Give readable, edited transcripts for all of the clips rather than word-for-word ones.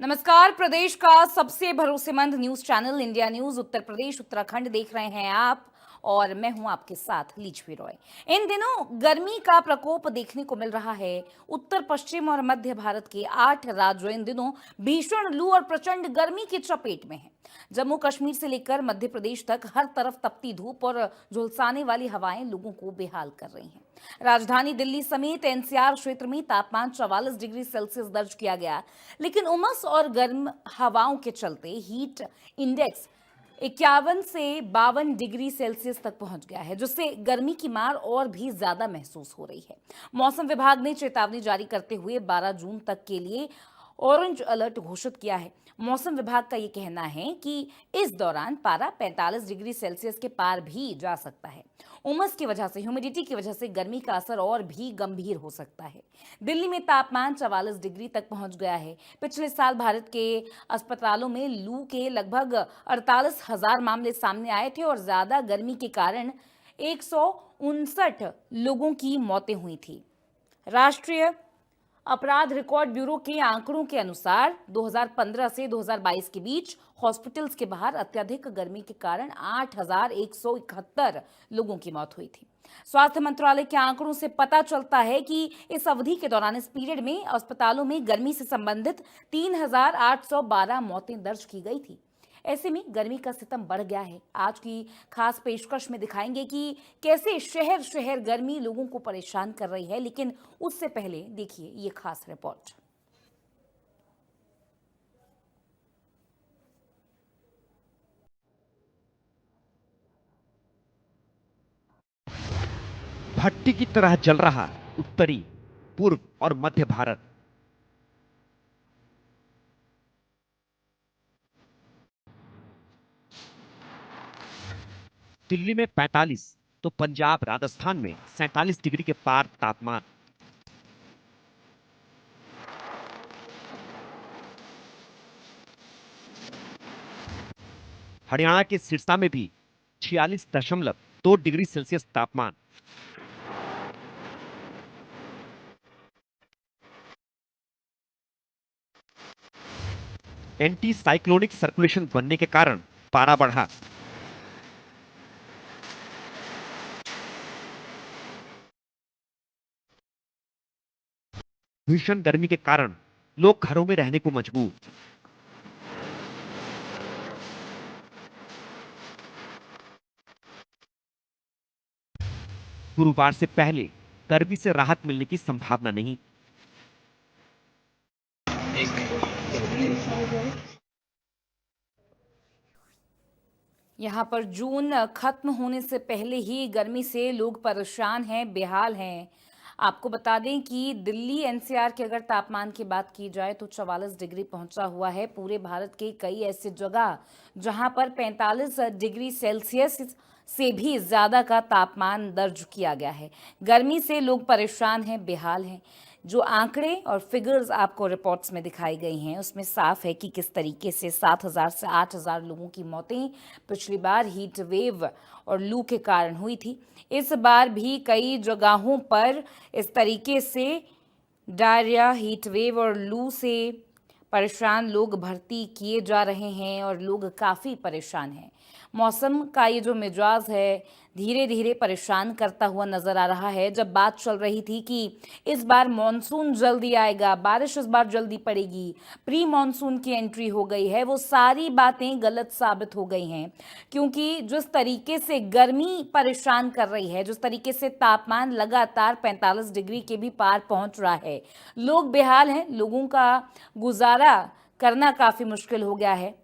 नमस्कार। प्रदेश का सबसे भरोसेमंद news channel India news Uttar Pradesh Uttarakhand देख रहे हैं आप, और मैं हूं आपके साथ लीचवी रॉय। इन दिनों गर्मी का प्रकोप देखने को मिल रहा है। उत्तर पश्चिम और मध्य भारत के 8 राज्य इन दिनों भीषण लू और प्रचंड गर्मी की चपेट में हैं। जम्मू कश्मीर से लेकर मध्य प्रदेश तक हर तरफ तपती धूप और झुलसाने वाली हवाएं लोगों को बेहाल कर रही हैं। राजधानी दिल्ली समेत एनसीआर क्षेत्र में तापमान 44 डिग्री सेल्सियस दर्ज किया गया, लेकिन उमस और गर्म हवाओं के चलते हीट इंडेक्स 51 से 52 डिग्री सेल्सियस तक पहुंच गया है, जिससे गर्मी की मार और भी ज्यादा महसूस हो रही है। मौसम विभाग ने चेतावनी जारी करते हुए 12 जून तक के लिए ऑरेंज अलर्ट घोषित किया है। मौसम विभाग का ये कहना है कि इस दौरान पारा 45 डिग्री सेल्सियस के पार भी जा सकता है। उमस की वजह से, ह्यूमिडिटी की वजह से गर्मी का असर और भी गंभीर हो सकता है। दिल्ली में तापमान 44 डिग्री तक पहुंच गया है। पिछले साल भारत के अस्पतालों में लू के लगभग 48,000 मामले सामने आए थे और ज्यादा गर्मी के कारण 159 लोगों की मौतें हुई थी। राष्ट्रीय अपराध रिकॉर्ड ब्यूरो के आंकड़ों के अनुसार 2015 से 2022 के बीच हॉस्पिटल्स के बाहर अत्यधिक गर्मी के कारण 8,171 लोगों की मौत हुई थी। स्वास्थ्य मंत्रालय के आंकड़ों से पता चलता है कि इस अवधि के दौरान, इस पीरियड में अस्पतालों में गर्मी से संबंधित 3,812 मौतें दर्ज की गई थी। ऐसे में गर्मी का सितम बढ़ गया है। आज की खास पेशकश में दिखाएंगे कि कैसे शहर शहर गर्मी लोगों को परेशान कर रही है, लेकिन उससे पहले देखिए ये खास रिपोर्ट। भट्टी की तरह जल रहा उत्तरी, पूर्व और मध्य भारत। दिल्ली में 45 तो पंजाब राजस्थान में 47 डिग्री के पार तापमान। हरियाणा के सिरसा में भी 46.2 डिग्री सेल्सियस तापमान। एंटी साइक्लोनिक सर्कुलेशन बनने के कारण पारा बढ़ा। भीषण गर्मी के कारण लोग घरों में रहने को मजबूर। गुरुवार से पहले गर्मी से राहत मिलने की संभावना नहीं। यहाँ पर जून खत्म होने से पहले ही गर्मी से लोग परेशान हैं, बेहाल हैं। आपको बता दें कि दिल्ली एनसीआर के अगर तापमान की बात की जाए तो 44 डिग्री पहुंचा हुआ है। पूरे भारत के कई ऐसी जगह जहां पर 45 डिग्री सेल्सियस से भी ज़्यादा का तापमान दर्ज किया गया है। गर्मी से लोग परेशान हैं, बेहाल हैं। जो आंकड़े और फिगर्स आपको रिपोर्ट्स में दिखाई गई हैं, उसमें साफ है कि किस तरीके से 7,000 से 8,000 लोगों की मौतें पिछली बार हीट वेव और लू के कारण हुई थी। इस बार भी कई जगहों पर इस तरीके से डायरिया, हीट वेव और लू से परेशान लोग भर्ती किए जा रहे हैं और लोग काफ़ी परेशान हैं। मौसम का ये जो मिजाज है, धीरे धीरे परेशान करता हुआ नजर आ रहा है। जब बात चल रही थी कि इस बार मॉनसून जल्दी आएगा, बारिश इस बार जल्दी पड़ेगी, प्री मॉनसून की एंट्री हो गई है, वो सारी बातें गलत साबित हो गई हैं। क्योंकि जिस तरीके से गर्मी परेशान कर रही है, जिस तरीके से तापमान लगातार 45 डिग्री के भी पार पहुंच रहा है, लोग बेहाल हैं। लोगों का गुजारा करना काफ़ी मुश्किल हो गया है।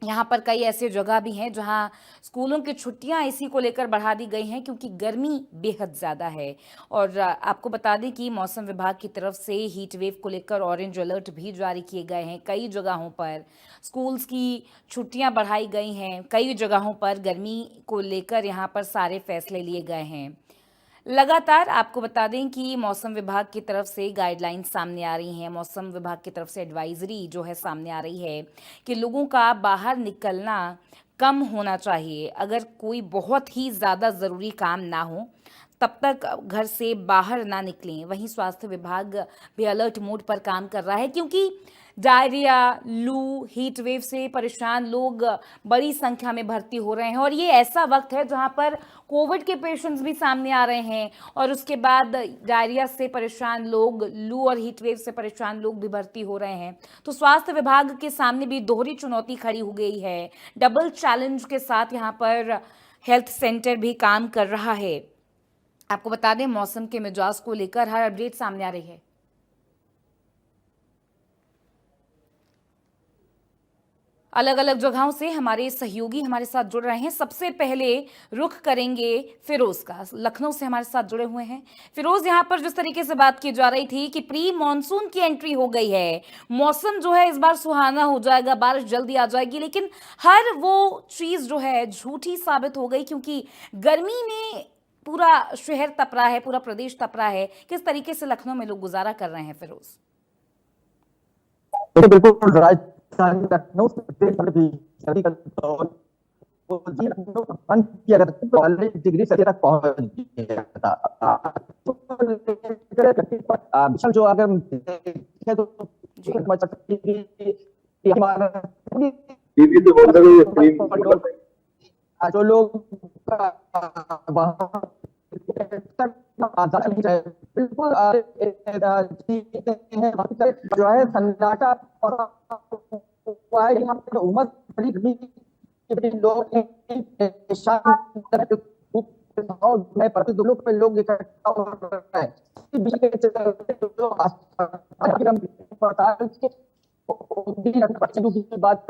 यहाँ पर कई ऐसे जगह भी हैं जहाँ स्कूलों की छुट्टियाँ इसी को लेकर बढ़ा दी गई हैं, क्योंकि गर्मी बेहद ज़्यादा है। और आपको बता दें कि मौसम विभाग की तरफ से हीट वेव को लेकर ऑरेंज अलर्ट भी जारी किए गए हैं। कई जगहों पर स्कूल्स की छुट्टियाँ बढ़ाई गई हैं। कई जगहों पर गर्मी को लेकर यहाँ पर सारे फैसले लिए गए हैं। लगातार आपको बता दें कि मौसम विभाग की तरफ से गाइडलाइंस सामने आ रही हैं। मौसम विभाग की तरफ से एडवाइजरी जो है सामने आ रही है कि लोगों का बाहर निकलना कम होना चाहिए। अगर कोई बहुत ही ज़्यादा ज़रूरी काम ना हो तब तक घर से बाहर ना निकलें। वहीं स्वास्थ्य विभाग भी अलर्ट मोड पर काम कर रहा है, क्योंकि डायरिया, लू, हीट वेव से परेशान लोग बड़ी संख्या में भर्ती हो रहे हैं और ये ऐसा वक्त है जहां पर कोविड के पेशेंट्स भी सामने आ रहे हैं और उसके बाद डायरिया से परेशान लोग, लू और हीट वेव से परेशान लोग भी भर्ती हो रहे हैं। तो स्वास्थ्य विभाग के सामने भी दोहरी चुनौती खड़ी हो गई है। डबल चैलेंज के साथ यहाँ पर हेल्थ सेंटर भी काम कर रहा है। आपको बता दें, मौसम के मिजाज को लेकर हर अपडेट सामने आ रही है। अलग अलग जगहों से हमारे सहयोगी हमारे साथ जुड़ रहे हैं। सबसे पहले रुख करेंगे फिरोज का, लखनऊ से हमारे साथ जुड़े हुए हैं। फिरोज, यहाँ पर जिस तरीके से बात की जा रही थी कि प्री मॉनसून की एंट्री हो गई है, मौसम जो है इस बार सुहाना हो जाएगा, बारिश जल्दी आ जाएगी, लेकिन हर वो चीज जो है झूठी साबित हो गई, क्योंकि गर्मी में पूरा शहर तप रहा है, पूरा प्रदेश तप रहा है। किस तरीके से लखनऊ में लोग गुजारा कर रहे हैं फिरोज? तो बिल्कुल राजधानी लखनऊ भी सर्दी का दौर बंद किया गया तो 40 डिग्री सेल्सियस तक पहुंच गया था। विशाल जो अगर देखें तो जो लोग बिल्कुल जो है सन्नाटा उमस लोग लोग इकट्ठा हो रहे हैं। की बात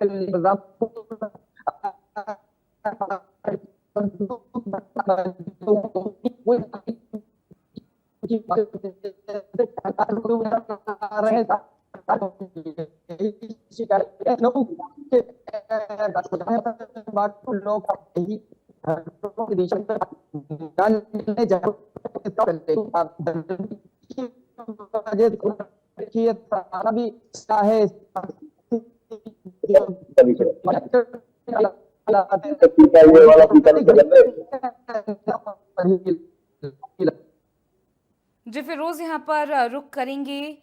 जी फिरोज, यहाँ पर रुक करेंगे।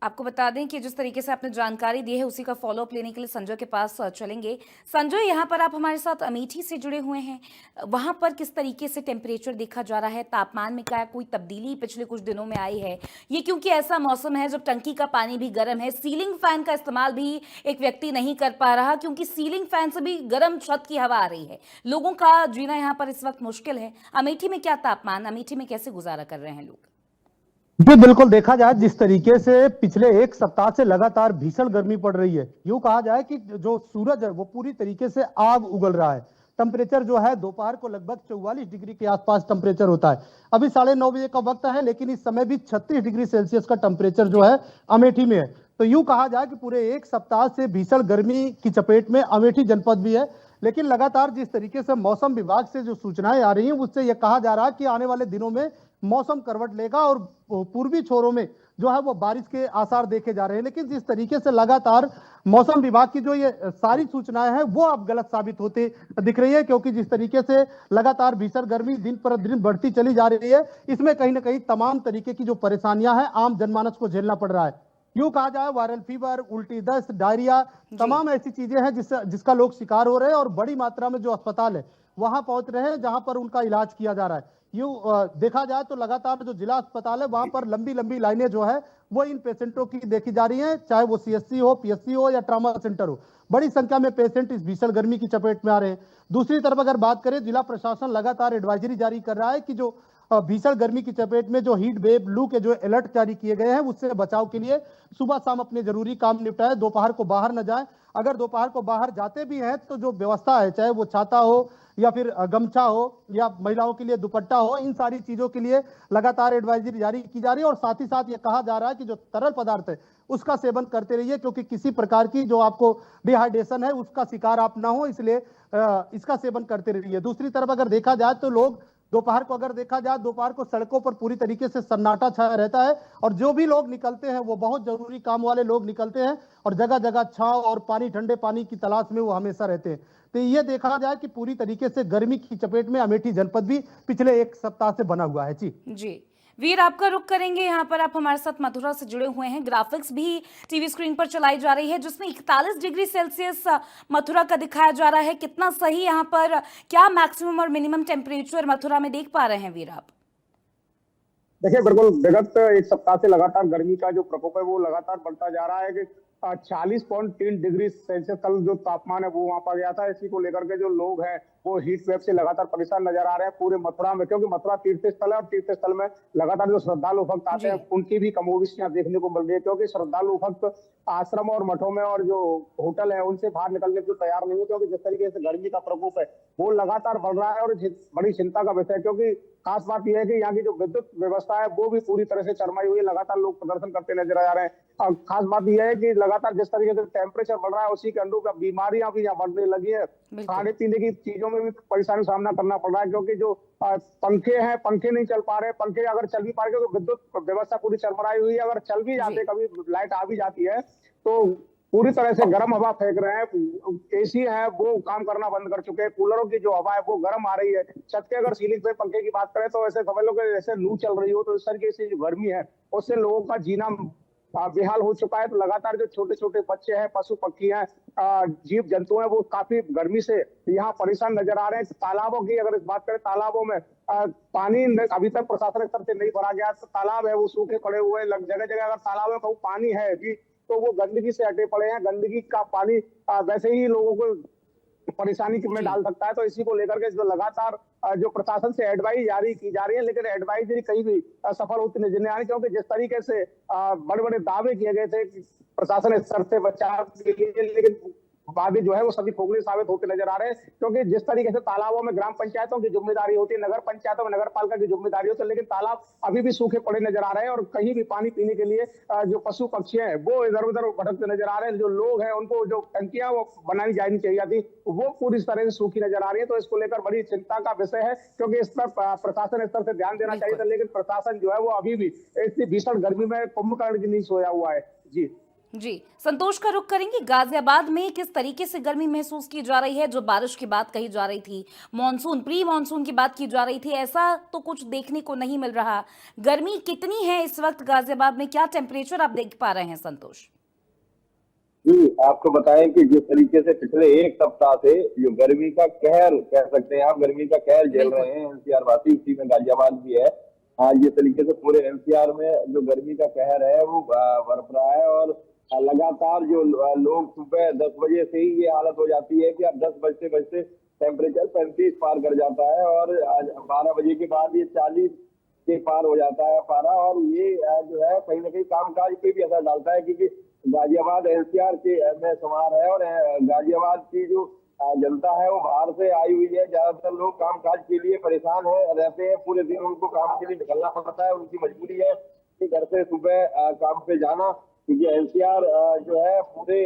आपको बता दें कि जिस तरीके से आपने जानकारी दी है उसी का फॉलोअप लेने के लिए संजय के पास चलेंगे। संजय, यहाँ पर आप हमारे साथ अमेठी से जुड़े हुए हैं, वहाँ पर किस तरीके से टेम्परेचर देखा जा रहा है? तापमान में क्या कोई तब्दीली पिछले कुछ दिनों में आई है? ये क्योंकि ऐसा मौसम है जब टंकी का पानी भी गर्म है, सीलिंग फैन का इस्तेमाल भी एक व्यक्ति नहीं कर पा रहा, क्योंकि सीलिंग फैन से भी गर्म छत की हवा आ रही है। लोगों का जीना यहाँ पर इस वक्त मुश्किल है। अमेठी में क्या तापमान, अमेठी में कैसे गुजारा कर रहे हैं लोग? जी बिल्कुल, देखा जाए जिस तरीके से पिछले एक सप्ताह से लगातार भीषण गर्मी पड़ रही है, यूं कहा जाए कि जो सूरज है वो पूरी तरीके से आग उगल रहा है। टेम्परेचर जो है दोपहर को लगभग 44 डिग्री के आसपास टेम्परेचर होता है। अभी 9:30 बजे का वक्त है, लेकिन इस समय भी 36 डिग्री सेल्सियस का टेम्परेचर जो है अमेठी में है। तो यूं कहा जाए कि पूरे एक सप्ताह से भीषण गर्मी की चपेट में अमेठी जनपद भी है। लेकिन लगातार जिस तरीके से मौसम विभाग से जो सूचनाएं आ रही हैं उससे यह कहा जा रहा है कि आने वाले दिनों में मौसम करवट लेगा और पूर्वी छोरों में जो है वो बारिश के आसार देखे जा रहे हैं। लेकिन जिस तरीके से लगातार मौसम विभाग की जो ये सारी सूचनाएं हैं वो अब गलत साबित होते दिख रही है, क्योंकि जिस तरीके से लगातार भीषण गर्मी दिन पर दिन बढ़ती चली जा रही है, इसमें कहीं ना कहीं तमाम तरीके की जो परेशानियां हैं आम जनमानस को झेलना पड़ रहा है। यूं कहा जाए वायरल फीवर, उल्टी दस्त, डायरिया, तमाम ऐसी चीजें हैं जिसका लोग शिकार हो रहे हैं और बड़ी मात्रा में जो अस्पताल है वहां पहुंच रहे हैं जहां पर उनका इलाज किया जा रहा है। यूं देखा जाए तो लगातार जो जिला अस्पताल है वहां पर लंबी लंबी लाइनें जो है वो इन पेशेंटों की देखी जा रही हैं, चाहे वो सीएससी हो, पीएससी हो या ट्रॉमा सेंटर हो। बड़ी संख्या में पेशेंट इस भीषण गर्मी की चपेट में आ रहे हैं। दूसरी तरफ अगर बात करें, जिला प्रशासन लगातार एडवाइजरी जारी कर रहा है कि जो भीषण गर्मी की चपेट में जो हीट वेव, लू के जो अलर्ट जारी किए गए हैं उससे बचाव के लिए सुबह शाम अपने जरूरी काम निपटाए, दोपहर को बाहर न जाए। अगर दोपहर को बाहर जाते भी हैं तो जो व्यवस्था है, चाहे वो छाता हो या फिर गमछा हो या महिलाओं के लिए दुपट्टा हो, इन सारी चीजों के लिए लगातार एडवाइजरी जारी की जा रही है। और साथ ही साथ ये कहा जा रहा है कि जो तरल पदार्थ है उसका सेवन करते रहिए, क्योंकि किसी प्रकार की जो आपको डिहाइड्रेशन है उसका शिकार आप ना हो, इसलिए इसका सेवन करते रहिए। दूसरी तरफ अगर देखा जाए तो लोग दोपहर को अगर देखा जाए, दोपहर को सड़कों पर पूरी तरीके से सन्नाटा छाया रहता है और जो भी लोग निकलते हैं वो बहुत जरूरी काम वाले लोग निकलते हैं और जगह जगह छांव और पानी, ठंडे पानी की तलाश में वो हमेशा रहते हैं। तो ये देखा जाए कि पूरी तरीके से गर्मी की चपेट में अमेठी जनपद भी पिछले एक सप्ताह से बना हुआ है। जी वीर, आपका रुख करेंगे। यहाँ पर आप हमारे साथ मथुरा से जुड़े हुए हैं। ग्राफिक्स भी टीवी स्क्रीन पर चलाई जा रही है जिसमें 41 डिग्री सेल्सियस मथुरा का दिखाया जा रहा है। कितना सही यहाँ पर, क्या मैक्सिमम और मिनिमम टेम्परेचर मथुरा में देख पा रहे हैं वीर आप? देखिए, बिल्कुल विगत एक सप्ताह से लगातार गर्मी का जो प्रकोप है वो लगातार बढ़ता जा रहा है कि 40.3 डिग्री सेल्सियस कल जो तापमान है वो वहां पर गया था। इसी को लेकर के जो लोग हैं वो हीट वेव से लगातार परेशान नजर आ रहे हैं पूरे मथुरा में, क्योंकि मथुरा तीर्थ स्थल है और तीर्थ स्थल में लगातार जो श्रद्धालु भक्त आते हैं उनकी भी कमोबेश यहाँ देखने को मिल रही है, क्योंकि श्रद्धालु भक्त आश्रम और मठों में और जो होटल है उनसे बाहर निकलने को तैयार नहीं है, क्योंकि जिस तरीके से गर्मी का प्रकोप है वो लगातार बढ़ रहा है और बड़ी चिंता का विषय है। क्योंकि खास बात यह है कि यहाँ की जो विद्युत व्यवस्था है वो भी पूरी तरह से चरमाई हुई है, लगातार लोग प्रदर्शन करते नजर आ रहे हैं। और खास बात यह है कि लगातार जिस तरीके से टेम्परेचर बढ़ रहा है उसी के अनुरूप बीमारियां भी यहाँ बढ़ने लगी है। खाने पीने की चीजों में भी परेशानी का सामना करना पड़ रहा है, क्योंकि जो पंखे हैं पंखे नहीं चल पा रहे, पंखे अगर चल भी पा रहे क्योंकि विद्युत व्यवस्था पूरी चरमराई हुई है, अगर चल भी जाते कभी लाइट आ भी जाती है तो पूरी तरह से गर्म हवा फेंक रहे हैं। एसी है वो काम करना बंद कर चुके हैं, कूलरों की जो हवा है वो गर्म आ रही है। छत के अगर सीलिंग पे पंखे की बात करें तो ऐसे समझ लो कि जैसे लू चल रही हो, तो इस तरीके से जो गर्मी है उससे लोगों का जीना बेहाल हो चुका है। तो लगातार जो छोटे छोटे बच्चे हैं, पशु पक्षी हैं, जीव जंतु हैं, वो काफी गर्मी से यहाँ परेशान नजर आ रहे हैं। तालाबों की अगर इस बात करें, तालाबों में पानी अभी तक प्रशासन स्तर से नहीं भरा गया। तो तालाब है वो सूखे पड़े हुए हैं, जगह जगह अगर तालाब में कहूँ पानी है भी तो वो गंदगी से हटे पड़े हैं। गंदगी का पानी वैसे ही लोगों को परेशानी में डाल सकता है। तो इसी को लेकर के जो लगातार जो प्रशासन से एडवाइस जारी की जा रही है, लेकिन एडवाइजरी कहीं भी सफल होती नजर नहीं आ रही, क्योंकि जिस तरीके से बड़े बड़े दावे किए गए थे प्रशासन स्तर से बचाव के लिए, लेकिन वादे जो है वो सभी खोखले साबित होते नजर आ रहे हैं। क्योंकि जिस तरीके से तालाबों में ग्राम पंचायतों की जिम्मेदारी होती है, नगर पंचायतों में नगर पालिका की जिम्मेदारी होती है, लेकिन तालाब अभी भी सूखे पड़े नजर आ रहे हैं और कहीं भी पानी पीने के लिए जो पशु पक्षी हैं वो इधर उधर भटकते नजर आ रहे हैं। जो लोग हैं उनको जो टंकियां वो बनानी जानी चाहिए थी वो पूरी तरह से सूखी नजर आ रही है। तो इसको लेकर बड़ी चिंता का विषय है, क्योंकि इस पर प्रशासन स्तर से ध्यान देना चाहिए था, लेकिन प्रशासन जो है वो अभी भी इतनी भीषण गर्मी में कुंभकर्ण की नींद सोया हुआ है। जी संतोष का रुख करेंगे। गाजियाबाद में किस तरीके से गर्मी महसूस की जा रही है? जो बारिश की बात कही जा रही थी, मॉनसून प्री मॉनसून की बात की जा रही थी, ऐसा तो कुछ देखने को नहीं मिल रहा। गर्मी कितनी है इस वक्त गाजियाबाद में? क्या टेम्परेचर आप देख पा रहे हैं संतोष? जी, आपको बताएं कि जिस तरीके से पिछले एक सप्ताह से जो गर्मी का कहर कह सकते हैं आप, गर्मी का कहर झेल रहे हैं एनसीआर वासी, उसी में गाजियाबाद भी है। जिस तरीके से पूरे एनसीआर में जो गर्मी का कहर है वो बरप रहा है और लगातार जो लोग सुबह 10 बजे से ही ये हालत हो जाती है कि अब 10 बजते बजते टेम्परेचर 35 पार कर जाता है और 12 बजे के बाद ये 40 के पार हो जाता है पारा। और ये जो है कहीं ना कहीं कामकाज पे भी असर डालता है, क्योंकि गाजियाबाद एनसीआर के में शुमार है और गाजियाबाद की जो जनता है वो बाहर से आई हुई है। ज्यादातर लोग कामकाज के लिए परेशान रहते हैं, पूरे दिन उनको काम के लिए निकलना पड़ता है। उनकी मजबूरी है कि घर से सुबह काम पे जाना, क्योंकि एनसीआर जो है पूरे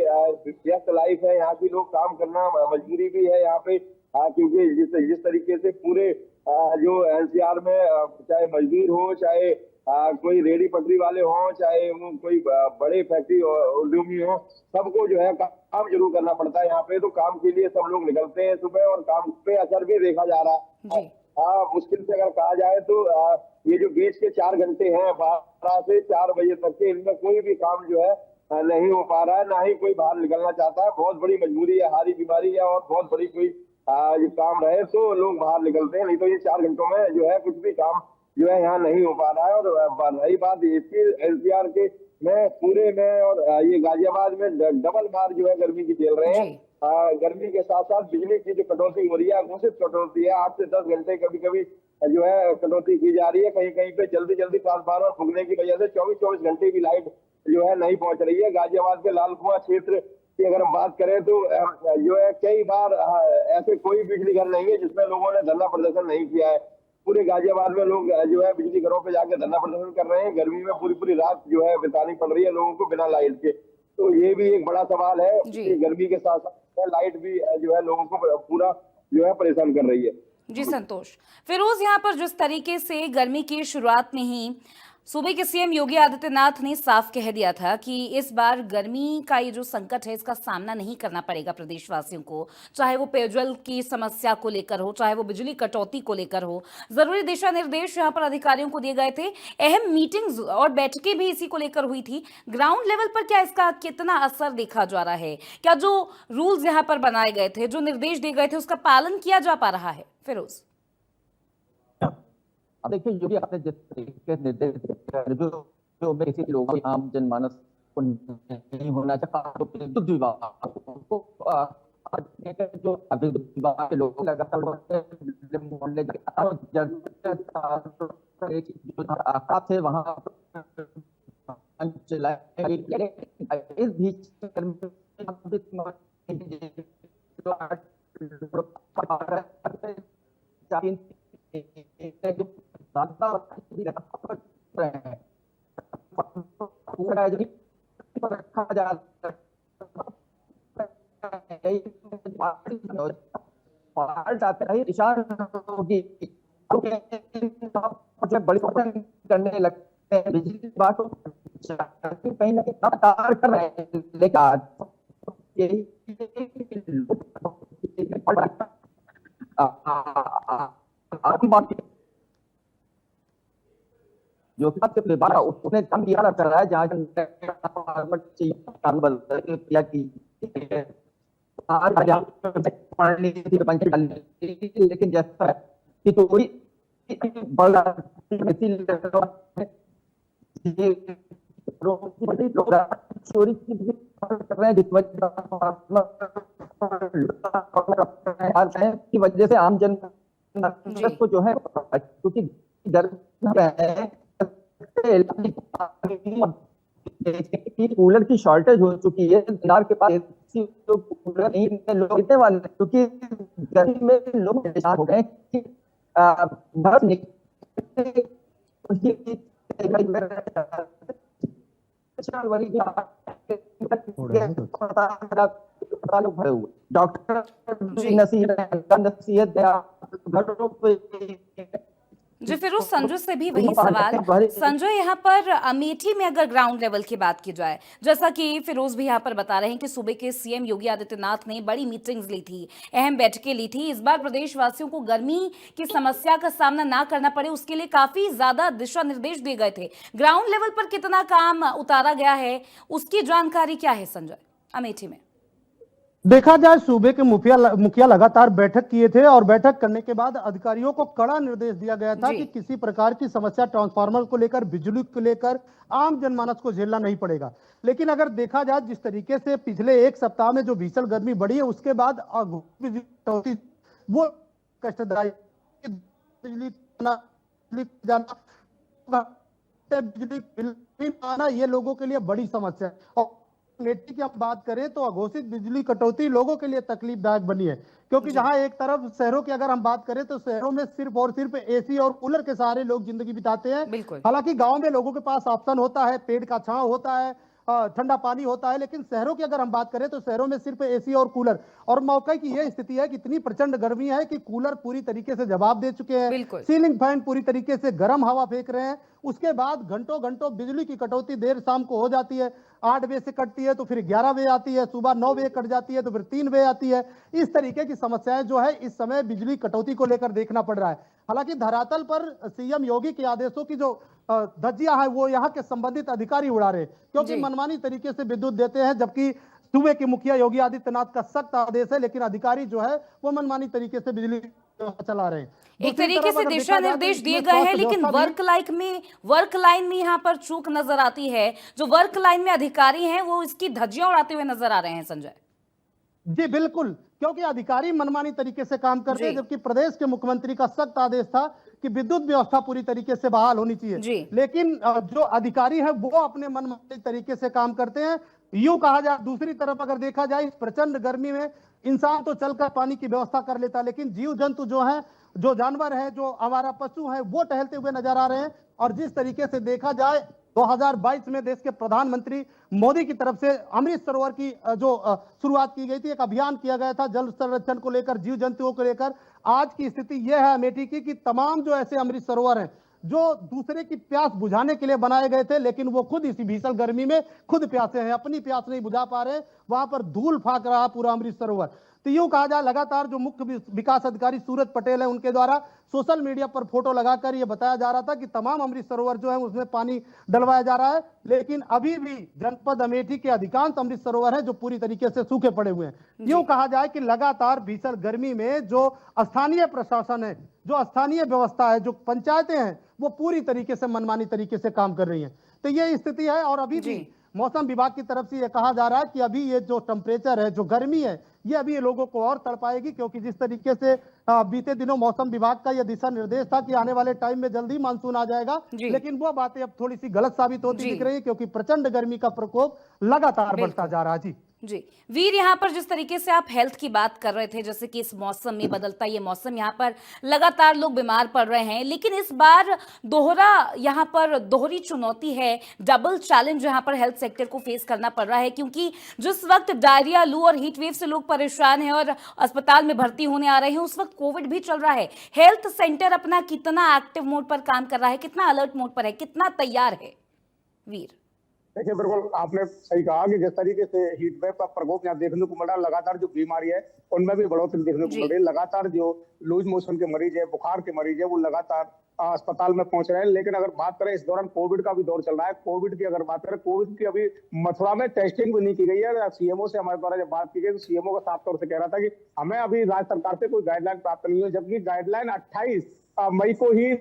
व्यस्त लाइफ है, यहाँ भी लोग काम करना मजबूरी भी है यहाँ पे, क्योंकि जिस तरीके से पूरे जो एनसीआर में चाहे मजदूर हो, चाहे कोई रेडी पटरी वाले हों, चाहे वो कोई बड़े फैक्ट्री उद्योगी हो, सबको जो है काम जरूर करना पड़ता है यहाँ पे। तो काम के लिए सब लोग निकलते हैं सुबह और काम पे असर भी देखा जा रहा है। मुश्किल से अगर कहा जाए तो ये जो बीच के 4 घंटे हैं 12 से 4 बजे तक के, इनमें कोई भी काम जो है नहीं हो पा रहा है, ना ही कोई बाहर निकलना चाहता है। बहुत बड़ी मजबूरी है, हारी बीमारी है और बहुत बड़ी कोई ये काम रहे तो लोग बाहर निकलते हैं, नहीं तो ये 4 घंटों में जो है कुछ भी काम जो है यहाँ नहीं हो पा रहा है। और रही बात इसकी एनसीआर के में पूरे में और ये गाजियाबाद में डबल मार जो है गर्मी की झेल रहे हैं। गर्मी के साथ साथ बिजली की जो कटौती हो रही है, घोषित कटौती है, 8 से 10 घंटे कभी कभी जो है कटौती की जा रही है। कहीं कहीं पे जल्दी ट्रांसफार्मर फूकने की वजह से 24 घंटे की लाइट जो है नहीं पहुंच रही है। गाजियाबाद के लाल कुआं क्षेत्र की अगर हम बात करें तो जो है कई बार ऐसे कोई बिजली घर नहीं है जिसमें लोगों ने धरना प्रदर्शन नहीं किया है। पूरे गाजियाबाद में लोग जो है बिजली घरों पे जाके धरना प्रदर्शन कर रहे हैं। गर्मी में पूरी रात जो है बितानी पड़ रही है लोगों को बिना लाइट के। तो ये भी एक बड़ा सवाल है कि गर्मी के साथ साथ लाइट भी जो है लोगों को पूरा जो है परेशान कर रही है। जी संतोष। फिरोज, यहाँ पर जिस तरीके से गर्मी की शुरुआत में ही सूबे के सीएम योगी आदित्यनाथ ने साफ कह दिया था कि इस बार गर्मी का ये जो संकट है इसका सामना नहीं करना पड़ेगा प्रदेशवासियों को, चाहे वो पेयजल की समस्या को लेकर हो, चाहे वो बिजली कटौती को लेकर हो। जरूरी दिशा निर्देश यहाँ पर अधिकारियों को दिए गए थे। अहम मीटिंग्स और बैठकें भी इसी को लेकर हुई थी। ग्राउंड लेवल पर क्या इसका कितना असर देखा जा रहा है? क्या जो रूल्स यहाँ पर बनाए गए थे, जो निर्देश दिए गए थे, उसका पालन किया जा पा रहा है? फिरोज, अब देखिए योगी आपने जिस तरीके से निर्देश दिए, जो मैं किसी लोगों आम जनमानस को नहीं होना चाहता, तो विद्युत विभाग को जो विद्युत विभाग के लोग लगातार मोहल्ले आकाश है वहां चलाए। इस बीच रखा जा पार्ट आते हैं निशान होगी बड़ी करने लगते हैं। बिजली बात को कहीं ना कहीं तार कर रहे हैं, लेकिन आपकी बात जो उसने काम किया कर रहा है, जहाँ लेकिन जैसा कि थोड़ी चोरी की वजह से आम जन को जो है, क्योंकि कूलर की शॉर्टेज हो चुकी है, के पास कूलर नहीं लोग इतने वाले, क्योंकि गर्मी में लोग परेशान हो गए कि डॉक्टर नसीहत जी फिरोज, संजय से भी वही सवाल। संजय, यहाँ पर अमेठी में अगर ग्राउंड लेवल की बात की जाए, जैसा कि फिरोज भी यहाँ पर बता रहे हैं कि सूबे के सीएम योगी आदित्यनाथ ने बड़ी मीटिंग्स ली थी, अहम बैठकें ली थी। इस बार प्रदेशवासियों को गर्मी की समस्या का सामना ना करना पड़े, उसके लिए काफी ज्यादा दिशा निर्देश दिए गए थे। ग्राउंड लेवल पर कितना काम उतारा गया है, उसकी जानकारी क्या है संजय अमेठी में? देखा जाए, सूबे के मुखिया लगातार बैठक किए थे और बैठक करने के बाद अधिकारियों को कड़ा निर्देश दिया गया था कि किसी प्रकार की समस्या ट्रांसफार्मर को लेकर, बिजली को लेकर आम जनमानस को झेलना नहीं पड़ेगा। लेकिन अगर देखा जाए जिस तरीके से पिछले एक सप्ताह में जो भीषण गर्मी बढ़ी है, उसके बाद वो कष्टदायी बिजली बिल आना ये लोगों के लिए बड़ी समस्या है। और अमेठी की हम बात करें तो अघोषित बिजली कटौती लोगों के लिए तकलीफदायक बनी है, क्योंकि जहां एक तरफ शहरों की अगर हम बात करें तो शहरों में सिर्फ और सिर्फ एसी और कूलर के सहारे लोग जिंदगी बिताते हैं। हालांकि गांव में लोगों के पास ऑप्शन होता है, पेड़ का छांव होता है, ठंडा पानी होता है, लेकिन शहरों की अगर हम बात करें तो शहरों में सिर्फ एसी और कूलर। और मौके की यह स्थिति है कि इतनी प्रचंड गर्मी है कि कूलर पूरी तरीके से जवाब दे चुके हैं, सीलिंग फैन पूरी तरीके से गर्म हवा फेंक रहे हैं। उसके बाद घंटों घंटों बिजली की कटौती देर शाम को हो जाती है, 8 बजे से कटती है तो फिर 11 बजे आती है, सुबह 9 बजे कट जाती है तो फिर 3 बजे आती है। इस तरीके की समस्याएं जो है इस समय बिजली कटौती को लेकर देखना पड़ रहा है। हालांकि धरातल पर सीएम योगी के आदेशों की जो धज्जियां है वो यहाँ के संबंधित अधिकारी उड़ा रहे, क्योंकि मनमानी तरीके से विद्युत देते हैं, जबकि सूबे के मुखिया योगी आदित्यनाथ का सख्त आदेश है, लेकिन अधिकारी जो है वो मनमानी तरीके से बिजली चला रहे हैं। एक तरीके से दिशा निर्देश दिए गए हैं, लेकिन वर्क लाइन में यहाँ पर चूक नजर आती है। जो वर्क लाइन में अधिकारी हैं वो इसकी धज्जियां उड़ाते हुए नजर आ रहे हैं संजय। जी बिल्कुल, क्योंकि अधिकारी मनमानी तरीके से काम करते हैं, जबकि प्रदेश के मुख्यमंत्री का सख्त आदेश था कि विद्युत व्यवस्था पूरी तरीके से बहाल होनी चाहिए। लेकिन जो अधिकारी है वो अपने मनमानी तरीके से काम करते हैं। यूं कहा जाए, दूसरी तरफ अगर देखा जाए इस प्रचंड गर्मी में इंसान तो चलकर पानी की व्यवस्था कर लेता है, लेकिन जीव जंतु जो है, जो जानवर है, जो हमारा पशु है, वो टहलते हुए नजर आ रहे हैं। और जिस तरीके से देखा जाए 2022 में देश के प्रधानमंत्री मोदी की तरफ से अमृत सरोवर की जो शुरुआत की गई थी, एक अभियान किया गया था जल संरक्षण को लेकर, जीव जंतुओं को लेकर। आज की स्थिति यह है अमेठी की कि तमाम जो ऐसे अमृत सरोवर हैं जो दूसरे की प्यास बुझाने के लिए बनाए गए थे, लेकिन वो खुद इसी भीषण गर्मी में खुद प्यासे हैं, अपनी प्यास नहीं बुझा पा रहे। वहां पर धूल फाक रहा पूरा अमृत सरोवर। तो यूं कहा जाए लगातार जो मुख्य विकास अधिकारी सूरज पटेल है, उनके द्वारा सोशल मीडिया पर फोटो लगाकर ये बताया जा रहा था कि तमाम अमृत सरोवर जो है उसमें पानी डलवाया जा रहा है, लेकिन अभी भी जनपद अमेठी के अधिकांश अमृत सरोवर हैं जो पूरी तरीके से सूखे पड़े हुए हैं। यूं कहा जाए कि लगातार भीषण गर्मी में जो स्थानीय प्रशासन है, जो स्थानीय व्यवस्था है, जो पंचायतें हैं, वो पूरी तरीके से मनमानी तरीके से काम कर रही हैं। तो ये स्थिति है। और अभी भी मौसम विभाग की तरफ से यह कहा जा रहा है कि अभी ये जो टेम्परेचर है, जो गर्मी है, ये अभी ये लोगों को और तड़पाएगी, क्योंकि जिस तरीके से बीते दिनों मौसम विभाग का यह दिशा निर्देश था कि आने वाले टाइम में जल्दी मानसून आ जाएगा, लेकिन वो बातें अब थोड़ी सी गलत साबित होती दिख रही है, क्योंकि प्रचंड गर्मी का प्रकोप लगातार बढ़ता जा रहा है। जी वीर, यहाँ पर जिस तरीके से आप हेल्थ की बात कर रहे थे, जैसे कि इस मौसम में बदलता ये मौसम, यहाँ पर लगातार लोग बीमार पड़ रहे हैं, लेकिन इस बार यहाँ पर दोहरी चुनौती है, डबल चैलेंज यहाँ पर हेल्थ सेक्टर को फेस करना पड़ रहा है, क्योंकि जिस वक्त डायरिया, लू और हीट वेव से लोग परेशान हैं और अस्पताल में भर्ती होने आ रहे हैं, उस वक्त कोविड भी चल रहा है। हेल्थ सेंटर अपना कितना एक्टिव मोड पर काम कर रहा है, कितना अलर्ट मोड पर है, कितना तैयार है वीर? देखिए, बिल्कुल आपने सही कहा कि जिस तरीके से हीट वेव का प्रकोप यहाँ देखने को मिल रहा है, लगातार जो बीमारी है उनमें भी बढ़ोतरी देखने को मिल रही है। लगातार जो लूज मोशन के मरीज है, बुखार के मरीज है, वो लगातार अस्पताल में पहुंच रहे हैं। लेकिन अगर बात करें, इस दौरान कोविड का भी दौर चल रहा है। कोविड की अगर बात करें, कोविड की अभी मथुरा में टेस्टिंग भी नहीं की गई है। सीएमओ से हमारे द्वारा जब बात की गई तो सीएमओ का साफ तौर से कह रहा था कि हमें अभी राज्य सरकार से कोई गाइडलाइन प्राप्त नहीं हुई, जबकि गाइडलाइन 28 मई को ही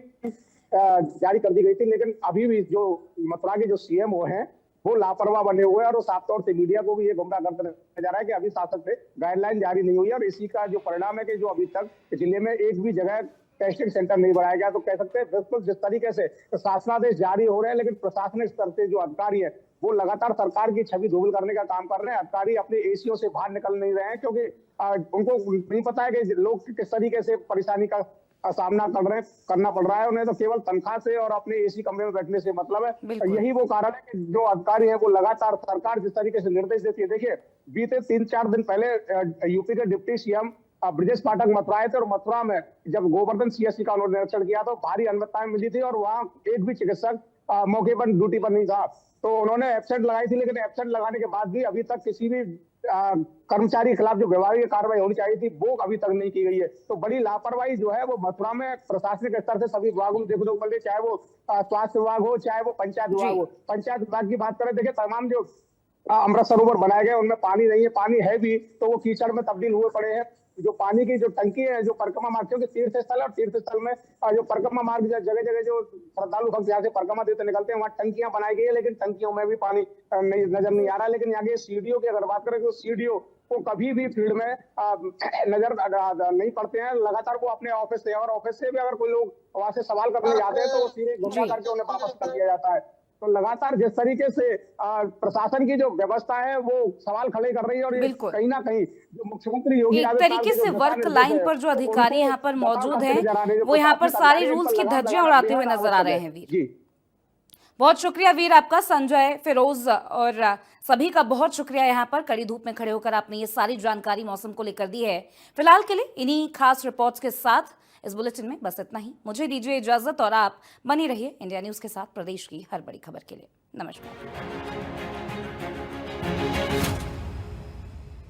जारी कर दी गई थी। लेकिन अभी भी जो मथुरा के जो सीएमओ हैं वो लापरवाह बने हुए हैं और वो साफ तौर से मीडिया को भी ये गुमराह करते जा रहा है कि अभी शासन से गाइडलाइन जारी नहीं हुई है। और इसी का जो परिणाम है कि जो अभी तक जिले में एक भी जगह टेस्टिंग सेंटर नहीं बनाया गया। तो कह सकते हैं बिल्कुल जिस तरीके से शासनादेश जारी हो रहे हैं, लेकिन प्रशासनिक स्तर से जो अधिकारी है वो लगातार सरकार की छवि धूमिल करने का काम कर रहे हैं। अधिकारी अपने एसीओ से बाहर निकल नहीं रहे हैं, क्योंकि उनको नहीं पता है कि लोग किस तरीके से परेशानी का सामना करना पड़ रहा है। उन्हें तो केवल तनख्वाह से और अपने एसी कमरे में बैठने से मतलब है। यही वो कारण है कि जो अधिकारी है वो लगातार सरकार जिस तरीके से निर्देश देती है। देखिए, बीते 3-4 दिन पहले यूपी के डिप्टी सीएम ब्रजेश पाठक मथुरा आए थे और मथुरा में जब गोवर्धन सीएससी का उन्होंने निरीक्षण किया तो भारी अनियमितताएं मिली थी और वहां एक भी चिकित्सक मौके पर ड्यूटी पर नहीं था। तो उन्होंने एब्सेंट लगाई थी, लेकिन एब्सेंट लगाने के बाद भी अभी तक किसी भी कर्मचारी के खिलाफ जो व्यवहारिक कार्रवाई होनी चाहिए थी वो अभी तक नहीं की गई है। तो बड़ी लापरवाही जो है वो मथुरा में प्रशासनिक स्तर से सभी विभागों में देखने को मिल रही है, चाहे वो स्वास्थ्य विभाग हो, चाहे वो पंचायत विभाग हो। पंचायत विभाग की बात करें, देखिए तमाम जो अमृत सरोवर बनाए गए उनमें पानी नहीं है, पानी है भी तो वो कीचड़ में तब्दील हुए पड़े हैं। जो पानी की जो टंकी है, जो परिक्रमा मार्ग, क्योंकि तीर्थ स्थल और तीर्थ स्थल में जो परिक्रमा मार्ग जगह जगह जो श्रद्धालु भक्त यहाँ से परिक्रमा देते निकलते हैं, वहाँ टंकियां बनाई गई है, लेकिन टंकियों में भी पानी नजर नहीं आ रहा है। लेकिन यहाँ के सीडीओ की अगर बात करें तो सीडीओ को कभी भी फील्ड में नजर नहीं पड़ते हैं। लगातार वो अपने ऑफिस से, और ऑफिस से भी अगर कोई लोग वहां से सवाल करने जाते हैं तो वो सीधे घुमा करके उन्हें वापस कर दिया जाता है। तो लगातार जिस तरीके से प्रशासन की जो व्यवस्था है वो सवाल खड़े कर रही है, और ये कहीं ना कहीं जो मुख्यमंत्री योगी एक तरीके से वर्क लाइन पर जो अधिकारी यहाँ पर मौजूद हैं वो यहाँ पर सारे रूल्स की धज्जियां उड़ाते हुए नजर आ रहे हैं। वीर, बहुत शुक्रिया वीर आपका। संजय, फिरोज और सभी का बहुत शुक्रिया। यहाँ पर कड़ी धूप में खड़े होकर आपने ये सारी जानकारी मौसम को लेकर दी है। फिलहाल के लिए इन्हीं खास रिपोर्ट्स के साथ इस बुलेटिन में बस इतना ही। मुझे दीजिए इजाजत और आप बनी रहिए इंडिया न्यूज के साथ प्रदेश की हर बड़ी खबर के लिए। नमस्कार।